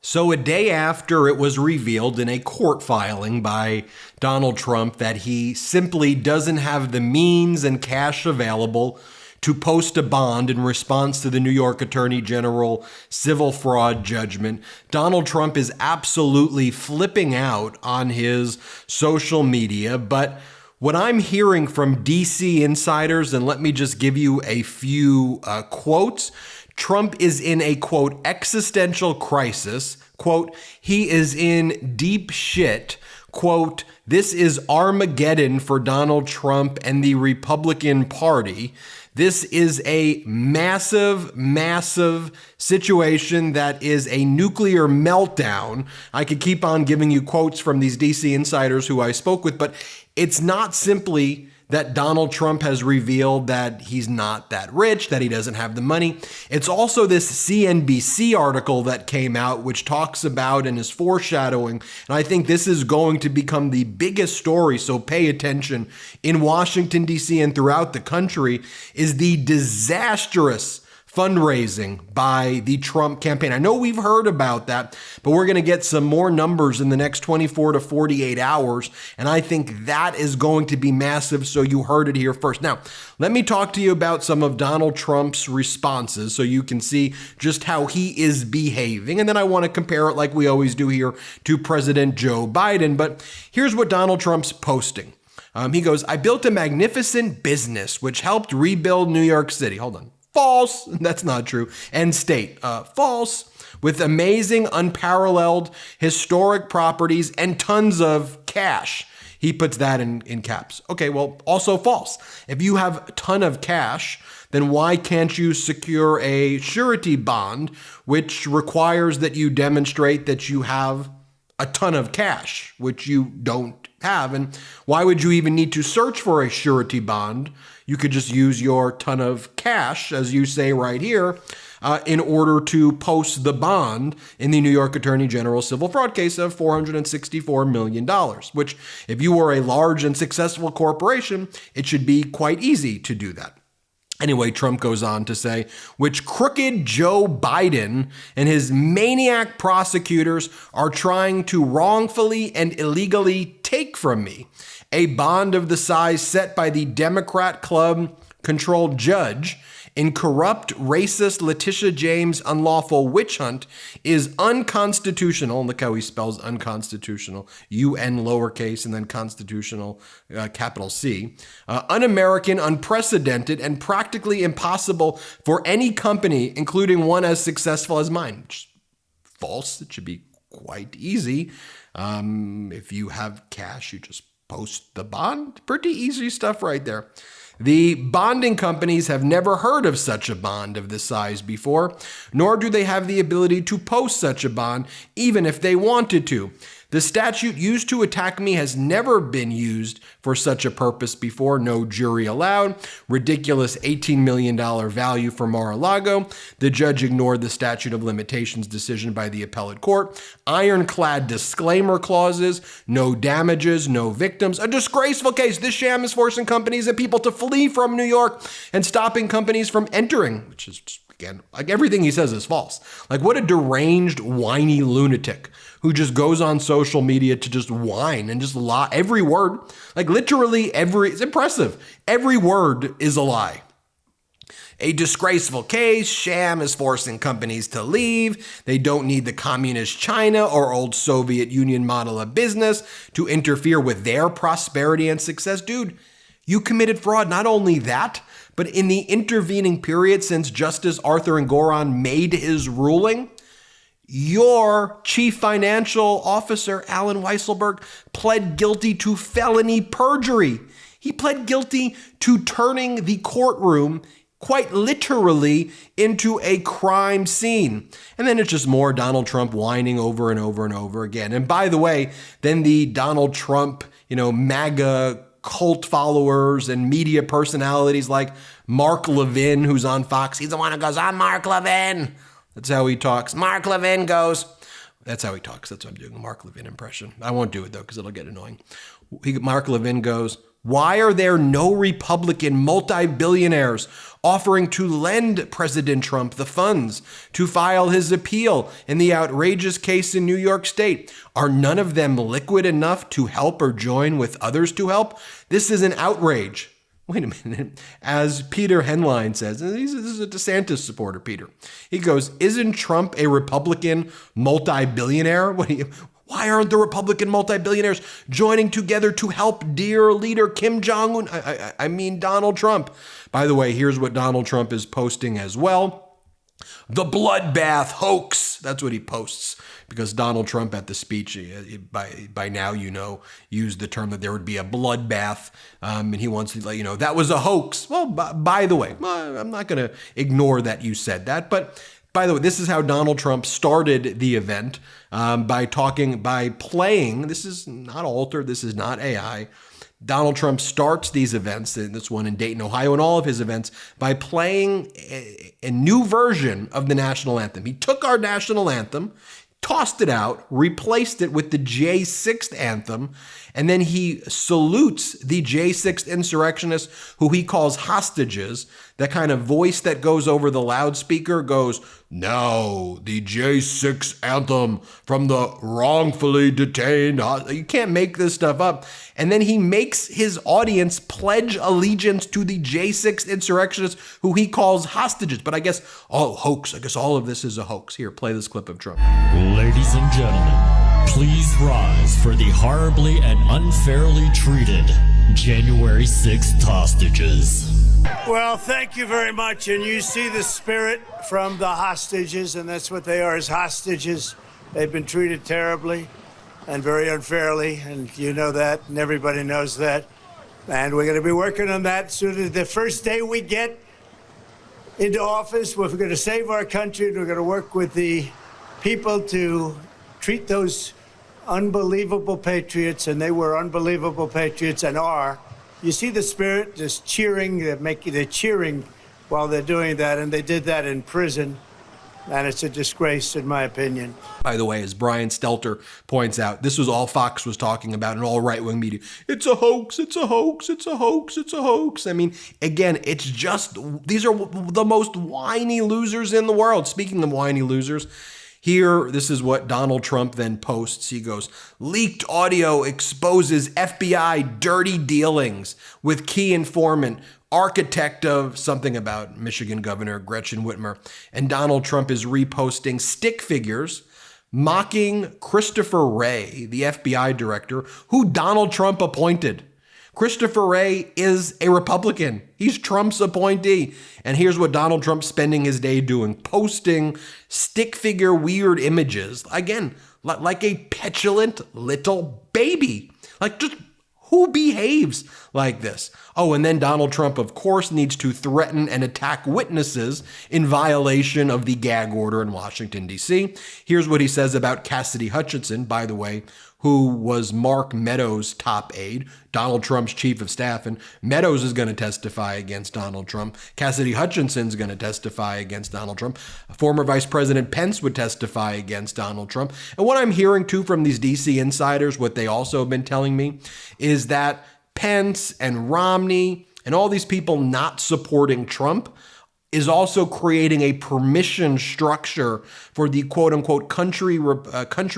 So a day after it was revealed in a court filing by Donald Trump that he simply doesn't have the means and cash available to post a bond in response to the New York Attorney General civil fraud judgment, Donald Trump is absolutely flipping out on his social media. But what I'm hearing from DC insiders, and let me just give you a few quotes. Trump is in a, quote, existential crisis. Quote, he is in deep shit. Quote, this is Armageddon for Donald Trump and the Republican Party. This is a massive, massive situation that is a nuclear meltdown. I could keep on giving you quotes from these DC insiders who I spoke with, but it's not simply that Donald Trump has revealed that he's not that rich, that he doesn't have the money. It's also this CNBC article that came out, which talks about and is foreshadowing, and I think this is going to become the biggest story, so pay attention, in Washington, D.C. and throughout the country, is the disastrous fundraising by the Trump campaign. I know we've heard about that, but we're going to get some more numbers in the next 24 to 48 hours, and I think that is going to be massive, so you heard it here first. Now, let me talk to you about some of Donald Trump's responses so you can see just how he is behaving, and then I want to compare it like we always do here to President Joe Biden. But here's what Donald Trump's posting. He goes, I built a magnificent business which helped rebuild New York City. Hold on. False. That's not true. And state. False. With amazing, unparalleled, historic properties and tons of cash. He puts that in caps. Okay, well, also false. If you have a ton of cash, then why can't you secure a surety bond, which requires that you demonstrate that you have a ton of cash, which you don't have? And why would you even need to search for a surety bond? You could just use your ton of cash, as you say right here, in order to post the bond in the New York Attorney General civil fraud case of $464 million, which if you were a large and successful corporation, it should be quite easy to do that. Anyway, Trump goes on to say, which crooked Joe Biden and his maniac prosecutors are trying to wrongfully and illegally take from me. A bond of the size set by the Democrat club-controlled judge in corrupt, racist Letitia James' unlawful witch hunt is unconstitutional. And look how he spells unconstitutional, UN lowercase and then constitutional, capital C. Un-American, unprecedented, and practically impossible for any company, including one as successful as mine. Which is false. It should be quite easy. If you have cash, you just post the bond. Pretty easy stuff right there. The bonding companies have never heard of such a bond of this size before, nor do they have the ability to post such a bond, even if they wanted to. The statute used to attack me has never been used for such a purpose before. No jury allowed. Ridiculous $18 million value for Mar-a-Lago. The judge ignored the statute of limitations decision by the appellate court. Ironclad disclaimer clauses. No damages, no victims. A disgraceful case. This sham is forcing companies and people to flee from New York and stopping companies from entering, which is just, again, like everything he says is false. Like what a deranged, whiny lunatic who just goes on social media to just whine and just lie. Every word, like literally it's impressive. Every word is a lie. A disgraceful case. Sham is forcing companies to leave. They don't need the communist China or old Soviet Union model of business to interfere with their prosperity and success. Dude, you committed fraud. Not only that, but in the intervening period since Justice Arthur Engoron made his ruling, your chief financial officer, Alan Weisselberg, pled guilty to felony perjury. He pled guilty to turning the courtroom quite literally into a crime scene. And then it's just more Donald Trump whining over and over and over again. And by the way, then the Donald Trump, MAGA cult followers and media personalities like Mark Levin, who's on Fox. He's the one who goes, I'm Mark Levin. That's how he talks. Mark Levin goes. That's how he talks. That's what I'm doing, a Mark Levin impression. I won't do it, though, because it'll get annoying. Mark Levin goes, Why are there no Republican multi-billionaires offering to lend President Trump the funds to file his appeal in the outrageous case in New York State? Are none of them liquid enough to help or join with others to help? This is an outrage. Wait a minute. As Peter Henline says, and this is a DeSantis supporter, Peter. He goes, isn't Trump a Republican multi-billionaire? Why aren't the Republican multi-billionaires joining together to help dear leader Kim Jong-un? I mean Donald Trump. By the way, here's what Donald Trump is posting as well. The bloodbath hoax. That's what he posts. Because Donald Trump at the speech, by now you know, used the term that there would be a bloodbath, and he wants to let you know that was a hoax. Well, by the way, I'm not going to ignore that you said that, but by the way, this is how Donald Trump started the event by playing. This is not altered. This is not AI. Donald Trump starts these events, this one in Dayton, Ohio, and all of his events by playing a new version of the national anthem. He took our national anthem, tossed it out, replaced it with the J6 anthem, and then he salutes the J6 insurrectionists who he calls hostages. That kind of voice that goes over the loudspeaker goes, "Now the J6 anthem from the wrongfully detained." You can't make this stuff up. And then he makes his audience pledge allegiance to the J6 insurrectionists who he calls hostages. But I guess, hoax. I guess all of this is a hoax. Here, play this clip of Trump. Ladies and gentlemen, please rise for the horribly and unfairly treated January 6th hostages. Well, thank you very much. And you see the spirit from the hostages, and that's what they are, is hostages. They've been treated terribly and very unfairly, and you know that, and everybody knows that. And we're going to be working on that soon as the first day we get into office. We're going to save our country, and we're going to work with the people to treat those unbelievable patriots, and they were unbelievable patriots and are. You see the spirit just cheering, they're cheering while they're doing that, and they did that in prison, and it's a disgrace in my opinion. By the way, as Brian Stelter points out, this was all Fox was talking about and all right-wing media. It's a hoax, it's a hoax, it's a hoax, it's a hoax. I mean, again, it's just, these are the most whiny losers in the world. Speaking of whiny losers, here, this is what Donald Trump then posts. He goes, leaked audio exposes FBI dirty dealings with key informant, architect of something about Michigan Governor Gretchen Whitmer. And Donald Trump is reposting stick figures mocking Christopher Wray, the FBI director, who Donald Trump appointed. Christopher Wray is a Republican. He's Trump's appointee. And here's what Donald Trump's spending his day doing, posting stick figure weird images. Again, like a petulant little baby. Like, just who behaves like this? Oh, and then Donald Trump, of course, needs to threaten and attack witnesses in violation of the gag order in Washington, D.C. Here's what he says about Cassidy Hutchinson, by the way, who was Mark Meadows' top aide, Donald Trump's chief of staff, and Meadows is going to testify against Donald Trump. Cassidy Hutchinson's going to testify against Donald Trump. Former Vice President Pence would testify against Donald Trump. And what I'm hearing, too, from these D.C. insiders, what they also have been telling me, is that Pence and Romney and all these people not supporting Trump is also creating a permission structure for the quote-unquote country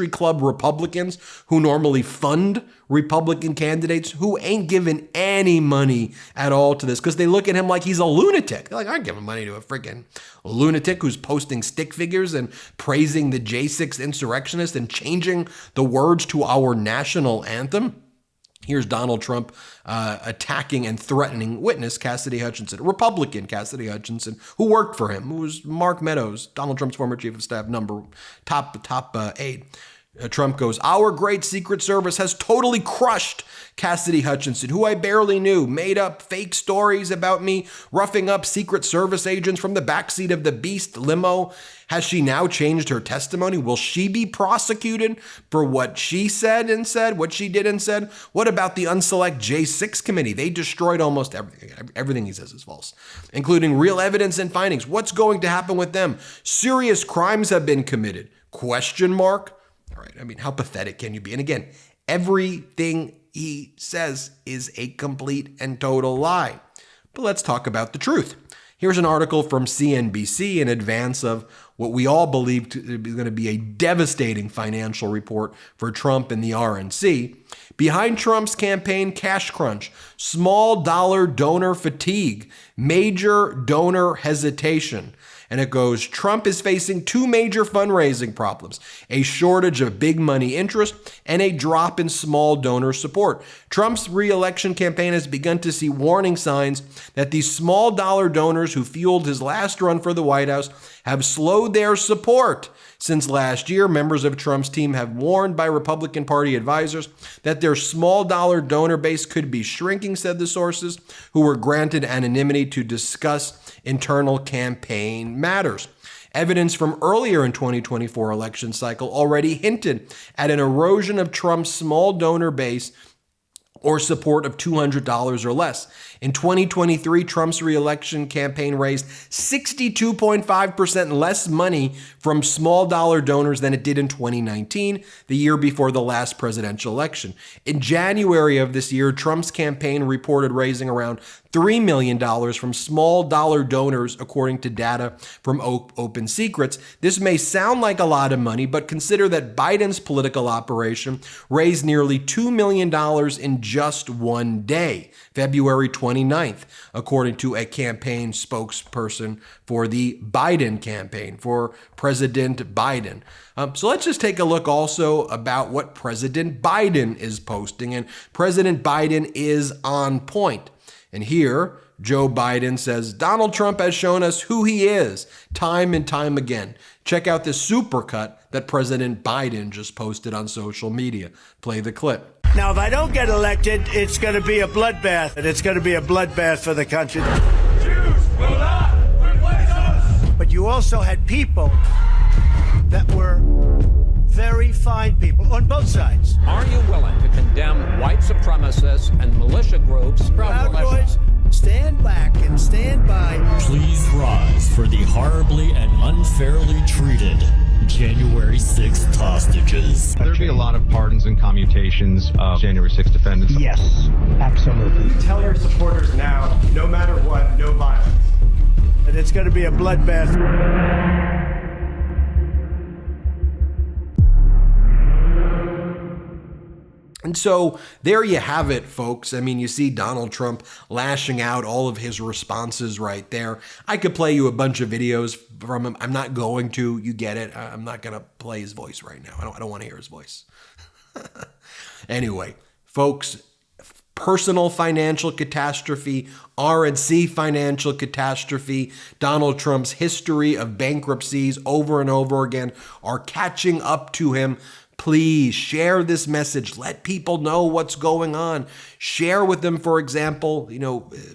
club Republicans who normally fund Republican candidates who ain't giving any money at all to this because they look at him like he's a lunatic. They're like, I'm giving money to a freaking lunatic who's posting stick figures and praising the J6 insurrectionists and changing the words to our national anthem. Here's Donald Trump attacking and threatening witness Cassidy Hutchinson, Republican Cassidy Hutchinson, who worked for him, who was Mark Meadows, Donald Trump's former chief of staff, top aide. Trump goes, our great Secret Service has totally crushed Cassidy Hutchinson, who I barely knew, made up fake stories about me, roughing up Secret Service agents from the backseat of the Beast limo. Has she now changed her testimony? Will she be prosecuted for what she said and said, what she did and said? What about the unselect J6 committee? They destroyed almost everything. Everything he says is false, including real evidence and findings. What's going to happen with them? Serious crimes have been committed. Question mark? All right, I mean, how pathetic can you be? And again, everything he says is a complete and total lie. But let's talk about the truth. Here's an article from CNBC in advance of what we all believe is going to be a devastating financial report for Trump and the RNC. Behind Trump's campaign cash crunch, small dollar donor fatigue, major donor hesitation. And it goes, Trump is facing two major fundraising problems, a shortage of big money interest and a drop in small donor support. Trump's re-election campaign has begun to see warning signs that these small dollar donors who fueled his last run for the White House have slowed their support. Since last year, members of Trump's team have warned by Republican Party advisors that their small dollar donor base could be shrinking, said the sources, who were granted anonymity to discuss internal campaign matters. Evidence from earlier in 2024 election cycle already hinted at an erosion of Trump's small donor base or support of $200 or less. In 2023, Trump's re-election campaign raised 62.5% less money from small dollar donors than it did in 2019, the year before the last presidential election. In January of this year, Trump's campaign reported raising around $3 million from small dollar donors, according to data from Open Secrets. This may sound like a lot of money, but consider that Biden's political operation raised nearly $2 million in just one day, February 29th, according to a campaign spokesperson for the Biden campaign, for President Biden. So let's just take a look also about what President Biden is posting. And President Biden is on point. And here, Joe Biden says, Donald Trump has shown us who he is time and time again. Check out this supercut that President Biden just posted on social media. Play the clip. Now, if I don't get elected, it's going to be a bloodbath. And it's going to be a bloodbath for the country. Jews will not replace us. But you also had people that were very fine people on both sides. Are you willing to condemn white supremacists and militia groups? Proud Boys, stand back and stand by. Please rise for the horribly and unfairly treated January 6th hostages. There'll be a lot of pardons and commutations of January 6th defendants. Yes, absolutely. Tell your supporters now, no matter what, no violence. And it's going to be a bloodbath. And so there you have it, folks. I mean, you see Donald Trump lashing out all of his responses right there. I could play you a bunch of videos from him. I'm not going to. You get it. I'm not going to play his voice right now. I don't want to hear his voice. Anyway, folks, personal financial catastrophe, RNC financial catastrophe, Donald Trump's history of bankruptcies over and over again are catching up to him. Please share this message. Let people know what's going on. Share with them, for example,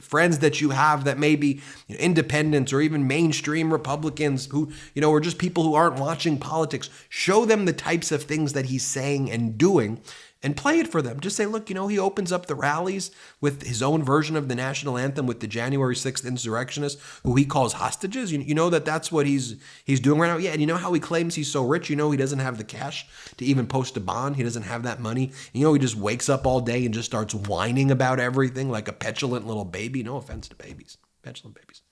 friends that you have that may be independents or even mainstream Republicans who, are just people who aren't watching politics. Show them the types of things that he's saying and doing and play it for them. Just say, look, he opens up the rallies with his own version of the national anthem with the January 6th insurrectionists who he calls hostages. You know that's what he's doing right now? Yeah, and you know how he claims he's so rich? He doesn't have the cash to even post a bond. He doesn't have that money. He just wakes up all day and just starts whining about everything like a petulant little baby. No offense to babies, petulant babies.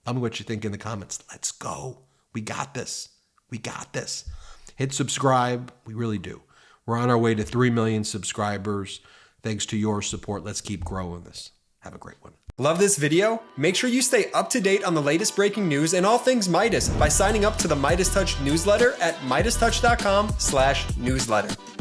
Tell me what you think in the comments. Let's go. We got this. We got this. Hit subscribe. We really do. We're on our way to 3 million subscribers. Thanks to your support. Let's keep growing this. Have a great one. Love this video? Make sure you stay up to date on the latest breaking news and all things Midas by signing up to the MeidasTouch newsletter at MeidasTouch.com/newsletter.